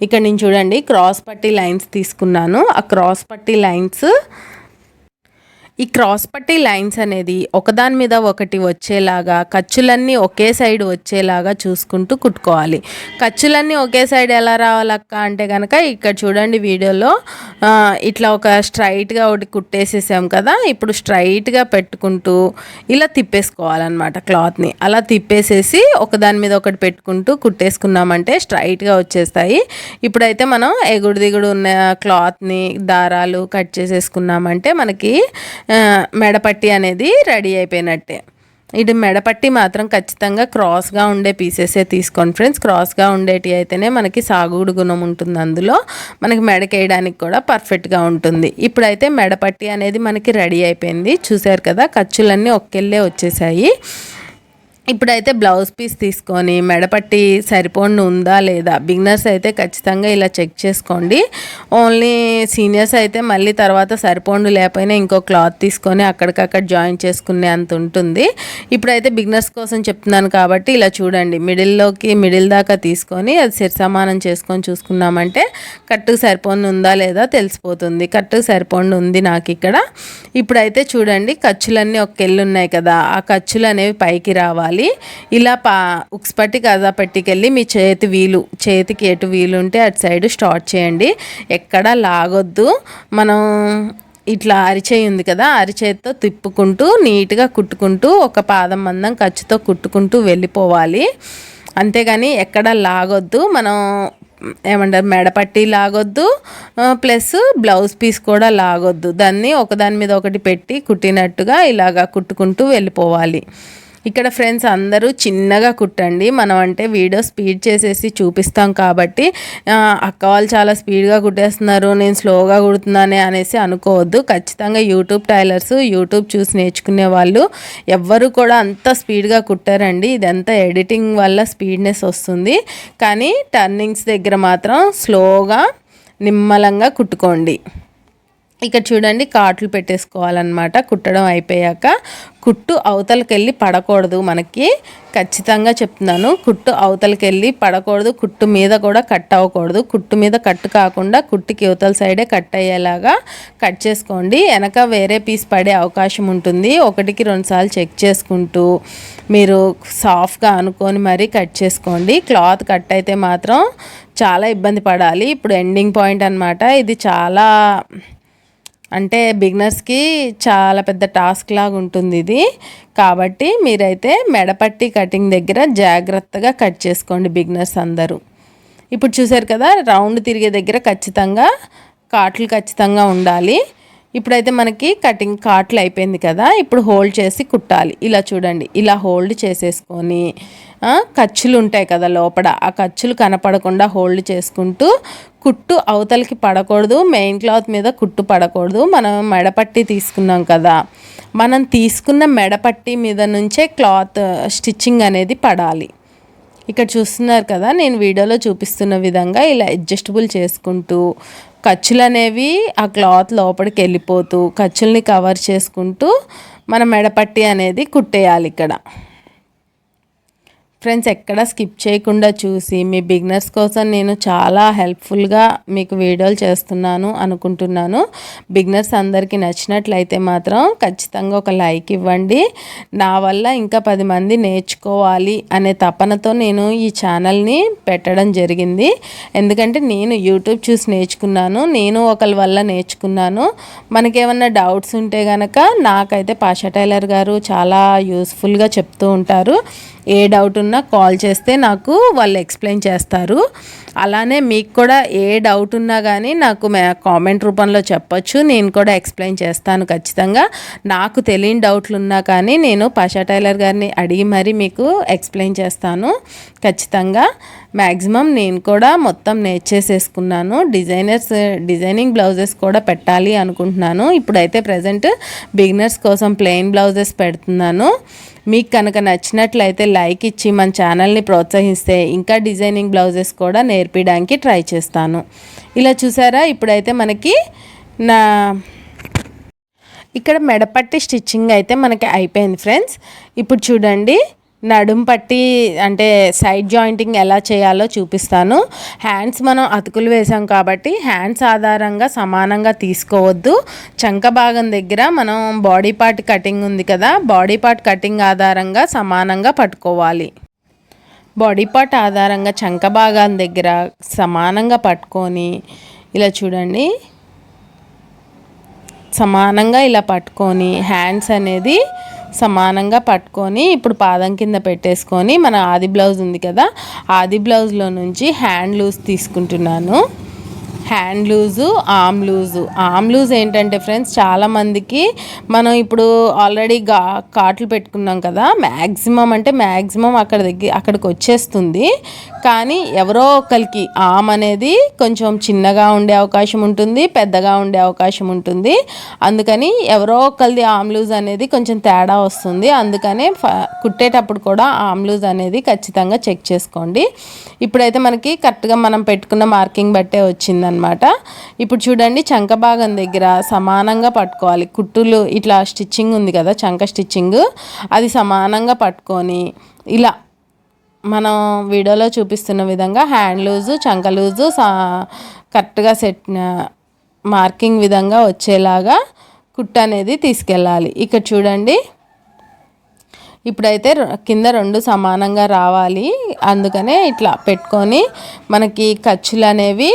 ఇక్కడ నేను చూడండి క్రాస్ పట్టీ లైన్స్ తీసుకున్నాను. ఆ క్రాస్ పట్టీ లైన్స్, ఈ క్రాస్ పట్టీ లైన్స్ అనేది ఒకదాని మీద ఒకటి వచ్చేలాగా, ఖర్చులన్నీ ఒకే సైడ్ వచ్చేలాగా చూసుకుంటూ కుట్టుకోవాలి. ఖర్చులన్నీ ఒకే సైడ్ ఎలా రావాలక్క అంటే కనుక ఇక్కడ చూడండి వీడియోలో ఇట్లా ఒక స్ట్రైట్గా ఒకటి కుట్టేసేసాం కదా, ఇప్పుడు స్ట్రైట్గా పెట్టుకుంటూ ఇలా తిప్పేసుకోవాలన్నమాట. క్లాత్ని అలా తిప్పేసేసి ఒకదాని మీద ఒకటి పెట్టుకుంటూ కుట్టేసుకున్నామంటే స్ట్రైట్గా వచ్చేస్తాయి. ఇప్పుడైతే మనం ఎగుడు దిగుడు ఉన్న క్లాత్ని దారాలు కట్ చేసేసుకున్నామంటే మనకి మెడపట్టి అనేది రెడీ అయిపోయినట్టే. ఇది మెడపట్టి మాత్రం ఖచ్చితంగా క్రాస్గా ఉండే పీసెసే తీసుకోండి ఫ్రెండ్స్. క్రాస్గా ఉండేటి అయితేనే మనకి సాగుడు గుణం ఉంటుంది, అందులో మనకి మెడకేయడానికి కూడా పర్ఫెక్ట్గా ఉంటుంది. ఇప్పుడైతే మెడపట్టి అనేది మనకి రెడీ అయిపోయింది. చూసారు కదా ఖర్చులన్నీ ఒక్కెళ్ళే వచ్చేసాయి. ఇప్పుడైతే బ్లౌజ్ పీస్ తీసుకొని మెడపట్టి సరిపోండి ఉందా లేదా, బిగినర్స్ అయితే ఖచ్చితంగా ఇలా చెక్ చేసుకోండి. ఓన్లీ సీనియర్స్ అయితే మళ్ళీ తర్వాత సరిపోండు లేకపోయినా ఇంకో క్లాత్ తీసుకొని అక్కడికక్కడ జాయిన్ చేసుకునే అంత ఉంటుంది. ఇప్పుడైతే బిగినర్స్ కోసం చెప్తున్నాను కాబట్టి ఇలా చూడండి, మిడిల్ దాకా తీసుకొని అది సరిసమానం చేసుకొని చూసుకున్నామంటే కట్టుకు సరిపోండి ఉందా లేదా తెలిసిపోతుంది. కట్టుకు సరిపోండి ఉంది నాకు ఇక్కడ. ఇప్పుడైతే చూడండి ఖర్చులన్నీ ఒక్కెళ్ళు ఉన్నాయి కదా, ఆ ఖర్చులు అనేవి పైకి రావాలి. ఇలా ఉక్స్ పట్టి కథా పట్టికెళ్ళి మీ చేతికి ఎటు వీలు ఉంటే అటు సైడ్ స్టార్ట్ చేయండి. ఎక్కడా లాగొద్దు. మనం ఇట్లా అరిచేయి ఉంది కదా, అరిచేతితో తిప్పుకుంటూ నీట్గా కుట్టుకుంటూ ఒక పాదం మందం ఖర్చుతో కుట్టుకుంటూ వెళ్ళిపోవాలి. అంతేగాని ఎక్కడా లాగొద్దు. మనం ఏమంటారు మెడపట్టి లాగొద్దు, ప్లస్ బ్లౌజ్ పీస్ కూడా లాగొద్దు. దాన్ని ఒకదాని మీద ఒకటి పెట్టి కుట్టినట్టుగా ఇలాగా కుట్టుకుంటూ వెళ్ళిపోవాలి. ఇక్కడ ఫ్రెండ్స్ అందరూ చిన్నగా కుట్టండి. మనం అంటే వీడియో స్పీడ్ చేసేసి చూపిస్తాం కాబట్టి అక్క వాళ్ళు చాలా స్పీడ్గా కుట్టేస్తున్నారు, నేను స్లోగా కుడుతున్నానే అనేసి అనుకోవద్దు. ఖచ్చితంగా యూట్యూబ్ టైలర్స్, యూట్యూబ్ చూసి నేర్చుకునే వాళ్ళు ఎవ్వరు కూడా అంత స్పీడ్గా కుట్టారండి. ఇదంతా ఎడిటింగ్ వల్ల స్పీడ్నెస్ వస్తుంది, కానీ టర్నింగ్స్ దగ్గర మాత్రం స్లోగా నిమ్మలంగా కుట్టుకోండి. ఇక్కడ చూడండి కాట్లు పెట్టేసుకోవాలన్నమాట. కుట్టడం అయిపోయాక కుట్టు అవతలకి వెళ్ళి పడకూడదు, మనకి ఖచ్చితంగా చెప్తున్నాను. కుట్టు అవతలకి వెళ్ళి పడకూడదు, కుట్టు మీద కూడా కట్ అవ్వకూడదు. కుట్టు మీద కట్టు కాకుండా కుట్టుకి అవతల సైడే కట్ అయ్యేలాగా కట్ చేసుకోండి. వెనక వేరే పీస్ పడే అవకాశం ఉంటుంది. 1కి 2 సార్లు చెక్ చేసుకుంటూ మీరు సాఫ్ట్గా అనుకొని మరీ కట్ చేసుకోండి. క్లాత్ కట్ అయితే మాత్రం చాలా ఇబ్బంది పడాలి. ఇప్పుడు ఎండింగ్ పాయింట్ అన్నమాట. ఇది చాలా అంటే బిగినర్స్కి చాలా పెద్ద టాస్క్ లాగా ఉంటుంది ఇది. కాబట్టి మీరైతే మెడపట్టి కటింగ్ దగ్గర జాగ్రత్తగా కట్ చేసుకోండి బిగినర్స్ అందరూ. ఇప్పుడు చూసారు కదా, రౌండ్ తిరిగే దగ్గర ఖచ్చితంగా కాట్లు ఖచ్చితంగా ఉండాలి. ఇప్పుడైతే మనకి కటింగ్ కాట్లు అయిపోయింది కదా, ఇప్పుడు హోల్డ్ చేసి కుట్టాలి. ఇలా చూడండి, ఇలా హోల్డ్ చేసేసుకొని ఖర్చులు ఉంటాయి కదా లోపల, ఆ ఖర్చులు కనపడకుండా హోల్డ్ చేసుకుంటూ కుట్టు అవతలకి పడకూడదు, మెయిన్ క్లాత్ మీద కుట్టు పడకూడదు. మనం మెడపట్టి తీసుకున్నాం కదా, మనం తీసుకున్న మెడపట్టి మీద నుంచే క్లాత్ స్టిచ్చింగ్ అనేది పడాలి. ఇక్కడ చూస్తున్నారు కదా, నేను వీడియోలో చూపిస్తున్న విధంగా ఇలా అడ్జస్టబుల్ చేసుకుంటూ ఖర్చులు అనేవి ఆ క్లాత్ లోపలికి వెళ్ళిపోతూ ఖర్చుల్ని కవర్ చేసుకుంటూ మన మెడపట్టి అనేది కుట్టేయాలి. ఇక్కడ ఫ్రెండ్స్ ఎక్కడ స్కిప్ చేయకుండా చూసి మీ బిగినర్స్ కోసం నేను చాలా హెల్ప్ఫుల్గా మీకు వీడియోలు చేస్తున్నాను అనుకుంటున్నాను. బిగినర్స్ అందరికీ నచ్చినట్లయితే మాత్రం ఖచ్చితంగా ఒక లైక్ ఇవ్వండి. నా వల్ల ఇంకా 10 మంది నేర్చుకోవాలి అనే తపనతో నేను ఈ ఛానల్ని పెట్టడం జరిగింది. ఎందుకంటే నేను యూట్యూబ్ చూసి నేర్చుకున్నాను, నేను ఒకరి వల్ల నేర్చుకున్నాను. మనకేమన్నా డౌట్స్ ఉంటే కనుక నాకైతే పాషా టైలర్ గారు చాలా యూస్ఫుల్గా చెప్తూ ఉంటారు. ఏ డౌట్ ఉన్నా కాల్ చేస్తే నాకు వాళ్ళు ఎక్స్ప్లెయిన్ చేస్తారు. అలానే మీకు కూడా ఏ డౌట్ ఉన్నా కానీ నాకు కామెంట్ రూపంలో చెప్పొచ్చు, నేను కూడా ఎక్స్ప్లెయిన్ చేస్తాను ఖచ్చితంగా. నాకు తెలియని డౌట్లు ఉన్నా కానీ నేను పాషా టైలర్ గారిని అడిగి మరీ మీకు ఎక్స్ప్లెయిన్ చేస్తాను ఖచ్చితంగా. మ్యాక్సిమం నేను కూడా మొత్తం నేర్చేసేసుకున్నాను. డిజైనింగ్ బ్లౌజెస్ కూడా పెట్టాలి అనుకుంటున్నాను. ఇప్పుడైతే ప్రజెంట్ బిగినర్స్ కోసం ప్లెయిన్ బ్లౌజెస్ పెడుతున్నాను. మీకు కనుక నచ్చినట్లయితే లైక్ ఇచ్చి మన ఛానల్ని ప్రోత్సహిస్తే ఇంకా డిజైనింగ్ బ్లౌజెస్ కూడా నేర్పించడానికి ట్రై చేస్తాను. ఇలా చూసారా, ఇప్పుడైతే మనకి ఇక్కడ మెడపట్టి స్టిచ్చింగ్ అయితే మనకి అయిపోయింది ఫ్రెండ్స్. ఇప్పుడు చూడండి, నడుం పట్టి అంటే సైడ్ జాయింటింగ్ ఎలా చేయాలో చూపిస్తాను. హ్యాండ్స్ మనం అతుకులు వేసాం కాబట్టి హ్యాండ్స్ ఆధారంగా సమానంగా తీసుకోవద్దు. చంక భాగం దగ్గర మనం బాడీ పార్ట్ కటింగ్ ఉంది కదా, బాడీ పార్ట్ కటింగ్ ఆధారంగా సమానంగా పట్టుకోవాలి. బాడీ పార్ట్ ఆధారంగా చంక భాగం దగ్గర సమానంగా పట్టుకొని ఇలా చూడండి, సమానంగా ఇలా పట్టుకొని హ్యాండ్స్ అనేది సమానంగా పట్టుకొని ఇప్పుడు పాదం కింద పెట్టేసుకొని మన ఆది బ్లౌజ్ ఉంది కదా, ఆది బ్లౌజ్లో నుంచి హ్యాండ్ లూజ్ తీసుకుంటున్నాను. హ్యాండ్ లూజు, ఆమ్ లూజ్ ఏంటంటే ఫ్రెండ్స్ చాలామందికి మనం ఇప్పుడు ఆల్రెడీ కాట్లు పెట్టుకున్నాం కదా, మ్యాక్సిమం అక్కడికి వచ్చేస్తుంది. కానీ ఎవరో ఒకరికి ఆమ్ అనేది కొంచెం చిన్నగా ఉండే అవకాశం ఉంటుంది, పెద్దగా ఉండే అవకాశం ఉంటుంది. అందుకని ఎవరో ఒకరిది ఆమ్ లూజ్ అనేది కొంచెం తేడా వస్తుంది. అందుకనే కుట్టేటప్పుడు కూడా ఆమ్ లూజ్ అనేది ఖచ్చితంగా చెక్ చేసుకోండి. ఇప్పుడైతే మనకి కరెక్ట్గా మనం పెట్టుకున్న మార్కింగ్ బట్టే వచ్చిందనమాట. ఇప్పుడు చూడండి, చంక భాగం దగ్గర సమానంగా పట్టుకోవాలి. కుట్టులు ఇట్లా స్టిచ్చింగ్ ఉంది కదా, చంక స్టిచ్చింగ్, అది సమానంగా పట్టుకొని ఇలా మనం వీడియోలో చూపిస్తున్న విధంగా హ్యాండ్ లూజు, చంక లూజు కరెక్ట్గా మార్కింగ్ విధంగా వచ్చేలాగా కుట్టు అనేది తీసుకెళ్ళాలి. ఇక్కడ చూడండి, ఇప్పుడైతే కింద 2 సమానంగా రావాలి. అందుకనే ఇట్లా పెట్టుకొని మనకి ఖర్చులు అనేవి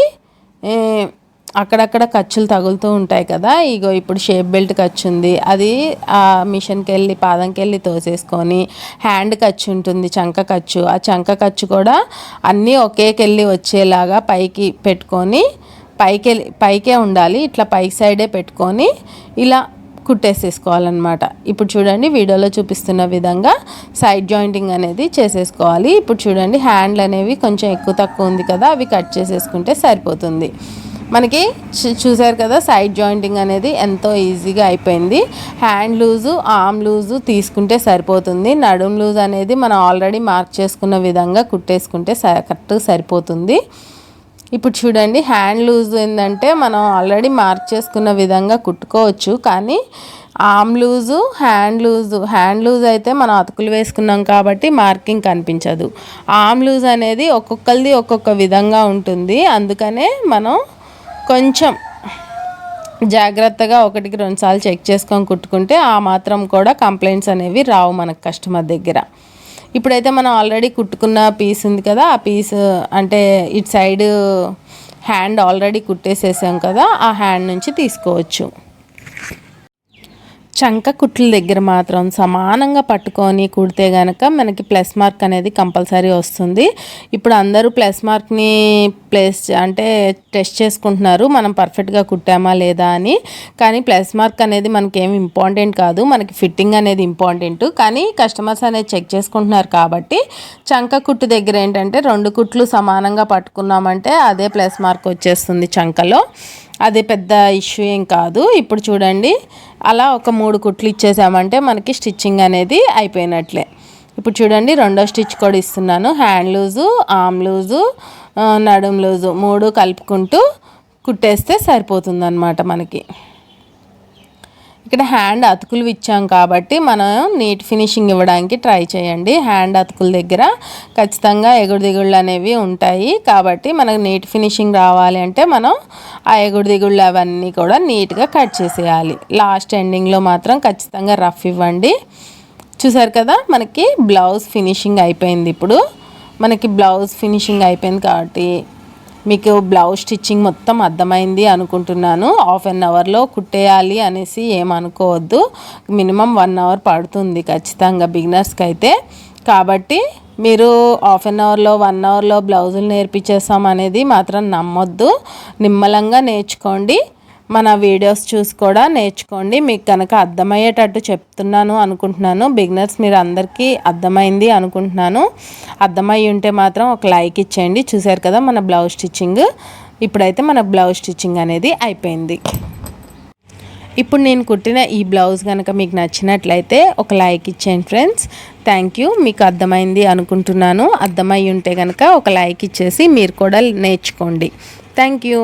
అక్కడక్కడ ఖర్చులు తగులుతూ ఉంటాయి కదా. ఇగో ఇప్పుడు షేప్ బెల్ట్ ఖర్చు ఉంది, అది ఆ మిషన్కి వెళ్ళి పాదంకి వెళ్ళి తోసేసుకొని హ్యాండ్ ఖర్చు ఉంటుంది, చంక ఖర్చు, ఆ చంక ఖర్చు కూడా అన్నీ ఒకేకెళ్ళి వచ్చేలాగా పైకి పెట్టుకొని పైకే ఉండాలి. ఇట్లా పై సైడే పెట్టుకొని ఇలా కుట్టేసేసుకోవాలన్నమాట. ఇప్పుడు చూడండి, వీడియోలో చూపిస్తున్న విధంగా సైడ్ జాయింటింగ్ అనేది చేసేసుకోవాలి. ఇప్పుడు చూడండి, హ్యాండ్లు అనేవి కొంచెం ఎక్కువ తక్కువ ఉంది కదా, అవి కట్ చేసేసుకుంటే సరిపోతుంది. మనకి చూసారు కదా, సైడ్ జాయింటింగ్ అనేది ఎంతో ఈజీగా అయిపోయింది. హ్యాండ్ లూజు, ఆర్మ్ లూజు తీసుకుంటే సరిపోతుంది. నడుం లూజ్ అనేది మనం ఆల్రెడీ మార్క్ చేసుకున్న విధంగా కుట్టేసుకుంటే కరెక్ట్గా సరిపోతుంది. ఇప్పుడు చూడండి, హ్యాండ్ లూజ్ ఏంటంటే మనం ఆల్రెడీ మార్క్ చేసుకున్న విధంగా కుట్టుకోవచ్చు. కానీ ఆర్మ్ లూజు, హ్యాండ్ లూజ్ అయితే మనం అతుకులు వేసుకున్నాం కాబట్టి మార్కింగ్ కనిపించదు. ఆర్మ్ లూజ్ అనేది ఒక్కొక్కరిది ఒక్కొక్క విధంగా ఉంటుంది. అందుకనే మనం కొంచెం జాగ్రత్తగా 1కి 2 సార్లు చెక్ చేసుకొని కుట్టుకుంటే ఆ మాత్రం కూడా కంప్లైంట్స్ అనేవి రావు మనకు కస్టమర్ దగ్గర. ఇప్పుడైతే మనం ఆల్రెడీ కుట్టుకున్న పీస్ ఉంది కదా, ఆ పీస్ అంటే ఇటు సైడ్ హ్యాండ్ ఆల్రెడీ కుట్టేసేసాం కదా, ఆ హ్యాండ్ నుంచి తీసుకోవచ్చు. చంక కుట్ల దగ్గర మాత్రం సమానంగా పట్టుకొని కుడితే కనుక మనకి ప్లస్ మార్క్ అనేది కంపల్సరీ వస్తుంది. ఇప్పుడు అందరూ ప్లస్ మార్క్ని టెస్ట్ చేసుకుంటున్నారు మనం పర్ఫెక్ట్గా కుట్టామా లేదా అని. కానీ ప్లస్ మార్క్ అనేది మనకి ఏమి ఇంపార్టెంట్ కాదు, మనకి ఫిట్టింగ్ అనేది ఇంపార్టెంట్. కానీ కస్టమర్స్ అనేది చెక్ చేసుకుంటున్నారు కాబట్టి చంక కుట్టు దగ్గర ఏంటంటే 2 కుట్లు సమానంగా పట్టుకున్నామంటే అదే ప్లస్ మార్క్ వచ్చేస్తుంది చంకలో. అదే పెద్ద ఇష్యూ ఏం కాదు. ఇప్పుడు చూడండి, అలా ఒక 3 కుట్లు ఇచ్చేసామంటే మనకి స్టిచ్చింగ్ అనేది అయిపోయినట్లే. ఇప్పుడు చూడండి, రెండో స్టిచ్ కూడా ఇస్తున్నాను. హ్యాండ్ లూజు, ఆర్మ్ లూజు, నడుం లూజు 3 కలుపుకుంటూ కుట్టేస్తే సరిపోతుంది అన్నమాట మనకి. ఇక్కడ హ్యాండ్ అతుకులు ఇచ్చాం కాబట్టి మనం నీట్ ఫినిషింగ్ ఇవ్వడానికి ట్రై చేయండి. హ్యాండ్ అతుకుల దగ్గర ఖచ్చితంగా ఎగుడు దిగుళ్ళు అనేవి ఉంటాయి కాబట్టి మనకు నీట్ ఫినిషింగ్ రావాలి అంటే మనం ఆ ఎగుడు దిగుళ్ళు అవన్నీ కూడా నీట్గా కట్ చేసేయాలి. లాస్ట్ ఎండింగ్లో మాత్రం ఖచ్చితంగా రఫ్ ఇవ్వండి. చూసారు కదా, మనకి బ్లౌజ్ ఫినిషింగ్ అయిపోయింది. ఇప్పుడు మనకి బ్లౌజ్ ఫినిషింగ్ అయిపోయింది కాబట్టి మీకు బ్లౌజ్ స్టిచ్చింగ్ మొత్తం అర్థమైంది అనుకుంటున్నాను. హాఫ్ అన్ అవర్లో కుట్టేయాలి అనేసి ఏమనుకోవద్దు. మినిమం 1 అవర్ పడుతుంది ఖచ్చితంగా బిగినర్స్కి అయితే. కాబట్టి మీరు హాఫ్ అన్ అవర్లో 1 అవర్లో బ్లౌజులు నేర్పించేస్తాం అనేది మాత్రం నమ్మొద్దు. నిమ్మలంగా నేర్చుకోండి. మన వీడియోస్ చూసి కూడా నేర్చుకోండి. మీకు కనుక అర్థమయ్యేటట్టు చెప్తున్నాను అనుకుంటున్నాను. బిగినర్స్ మీరు అందరికీ అర్థమైంది అనుకుంటున్నాను. అర్థమయ్యి ఉంటే మాత్రం ఒక లైక్ ఇచ్చేయండి. చూసారు కదా మన బ్లౌజ్ స్టిచ్చింగ్. ఇప్పుడైతే మన బ్లౌజ్ స్టిచ్చింగ్ అనేది అయిపోయింది. ఇప్పుడు నేను కుట్టిన ఈ బ్లౌజ్ కనుక మీకు నచ్చినట్లయితే ఒక లైక్ ఇచ్చేయండి ఫ్రెండ్స్. Thank you. మీకు అర్థమైంది అనుకుంటున్నాను. అర్థమయ్యి ఉంటే కనుక ఒక లైక్ ఇచ్చేసి మీరు కూడా నేర్చుకోండి. Thank you.